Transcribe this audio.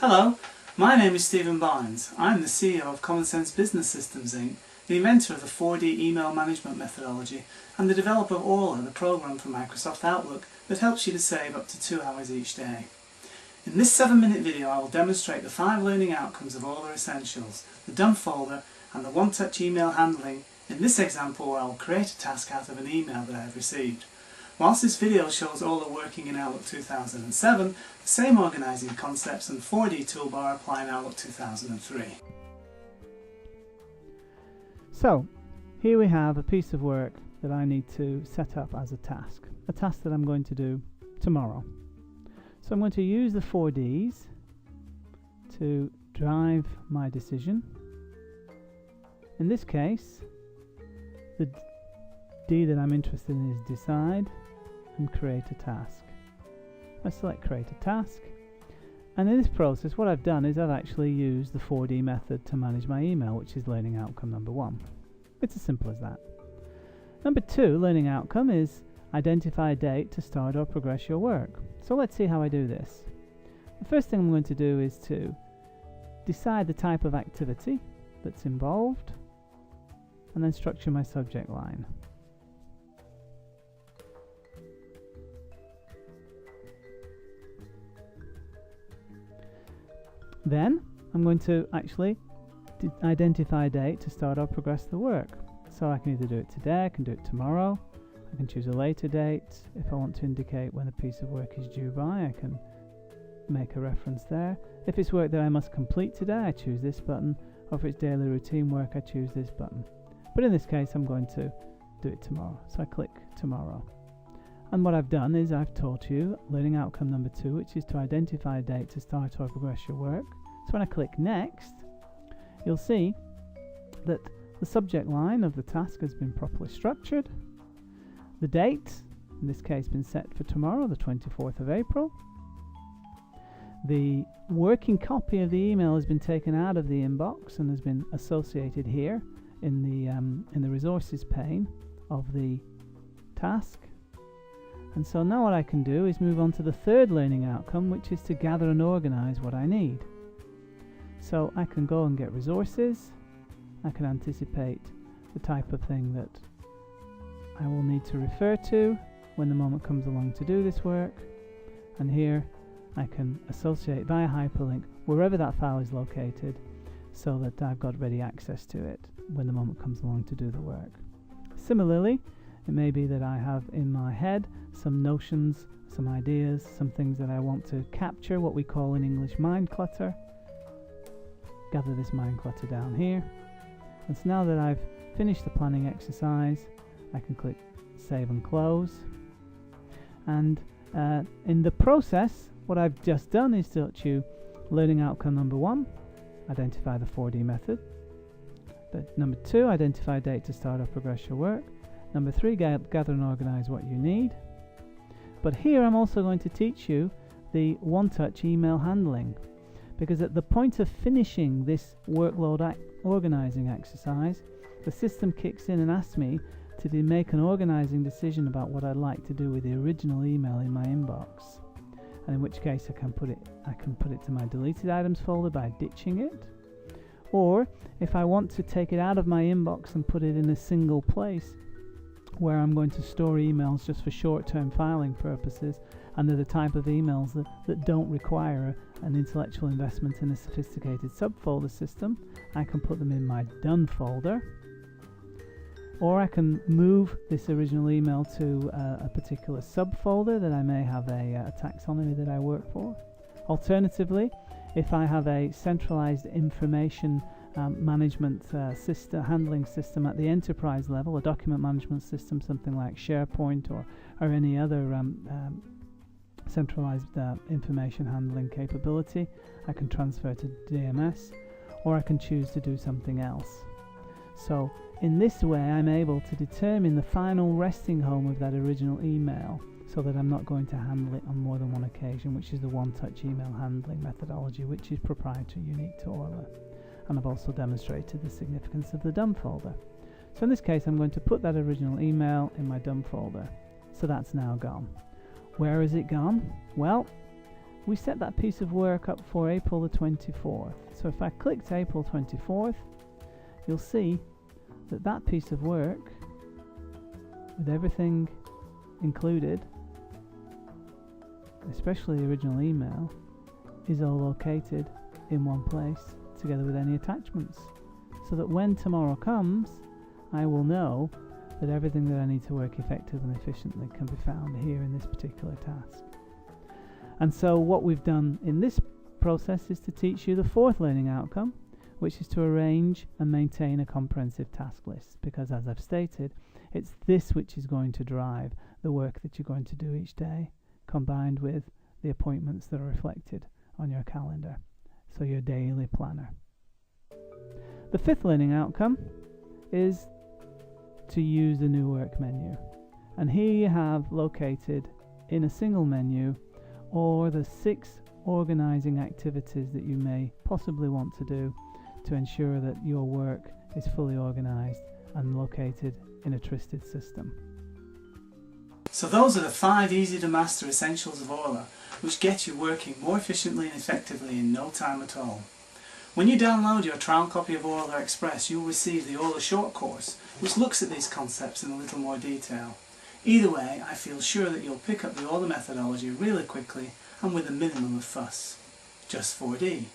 Hello, my name is Stephen Barnes. I'm the CEO of Common Sense Business Systems Inc., the inventor of the 4D email management methodology and the developer of Orla, the program for Microsoft Outlook that helps you to save up to 2 hours each day. In this 7-minute video I will demonstrate the 5 learning outcomes of Orla Essentials, the dump folder and the one-touch email handling in this example where I will create a task out of an email that I have received. Whilst this video shows Orla working in Outlook 2007, the same organising concepts and 4D toolbar apply in Outlook 2003. So, here we have a piece of work that I need to set up as a task that I'm going to do tomorrow. So I'm going to use the 4Ds to drive my decision. In this case, the D that I'm interested in is decide and create a task. I select create a task, and in this process what I've done is I've actually used the 4D method to manage my email, which is learning outcome number 1. It's as simple as that. Number 2 learning outcome is identify a date to start or progress your work. So let's see how I do this. The first thing I'm going to do is to decide the type of activity that's involved and then structure my subject line. Then I'm going to actually identify a date to start or progress the work. So I can either do it today, I can do it tomorrow, I can choose a later date. If I want to indicate when a piece of work is due by, I can make a reference there. If it's work that I must complete today, I choose this button, or if it's daily routine work, I choose this button. But in this case I'm going to do it tomorrow, so I click tomorrow. And what I've done is I've taught you learning outcome number 2, which is to identify a date to start or progress your work. So when I click next, you'll see that the subject line of the task has been properly structured. The date, in this case, been set for tomorrow, the 24th of April. The working copy of the email has been taken out of the inbox and has been associated here in the resources pane of the task. And so now what I can do is move on to the 3rd learning outcome, which is to gather and organize what I need. So I can go and get resources. I can anticipate the type of thing that I will need to refer to when the moment comes along to do this work. And here I can associate via hyperlink wherever that file is located so that I've got ready access to it when the moment comes along to do the work. Similarly, it may be that I have in my head some notions, some ideas, some things that I want to capture, what we call in English mind clutter. Gather this mind clutter down here. And so now that I've finished the planning exercise, I can click save and close. And in the process, what I've just done is taught you learning outcome number 1, identify the 4D method. Number 2, identify a date to start or progress your work. Number 3, gather and organize what you need. But here I'm also going to teach you the one-touch email handling, because at the point of finishing this workload organizing exercise, the system kicks in and asks me to make an organizing decision about what I'd like to do with the original email in my inbox. And in which case I can put it to my deleted items folder by ditching it. Or if I want to take it out of my inbox and put it in a single place where I'm going to store emails just for short-term filing purposes, and they're the type of emails that don't require an intellectual investment in a sophisticated subfolder system, I can put them in my done folder. Or I can move this original email to a particular subfolder that I may have a taxonomy that I work for. Alternatively, if I have a centralized information management handling system at the enterprise level, a document management system, something like SharePoint or any other centralized information handling capability, I can transfer to DMS, or I can choose to do something else. So in this way I'm able to determine the final resting home of that original email so that I'm not going to handle it on more than one occasion, which is the one-touch email handling methodology, which is proprietary, unique to Orla. And I've also demonstrated the significance of the dump folder. So in this case I'm going to put that original email in my dump folder. So that's now gone. Where has it gone? Well, we set that piece of work up for April the 24th. So if I clicked April 24th, you'll see that that piece of work, with everything included, especially the original email, is all located in one place together with any attachments, so that when tomorrow comes, I will know that everything that I need to work effectively and efficiently can be found here in this particular task. And so what we've done in this process is to teach you the fourth learning outcome, which is to arrange and maintain a comprehensive task list, because as I've stated, it's this which is going to drive the work that you're going to do each day, combined with the appointments that are reflected on your calendar, so your daily planner. The fifth learning outcome is to use the new work menu, and here you have located in a single menu or the 6 organizing activities that you may possibly want to do to ensure that your work is fully organized and located in a trusted system. So those are the 5 easy to master essentials of Orla, which get you working more efficiently and effectively in no time at all. When you download your trial copy of Orla Express, you'll receive the Orla Short course, which looks at these concepts in a little more detail. Either way, I feel sure that you'll pick up the Orla methodology really quickly and with a minimum of fuss. Just 4D.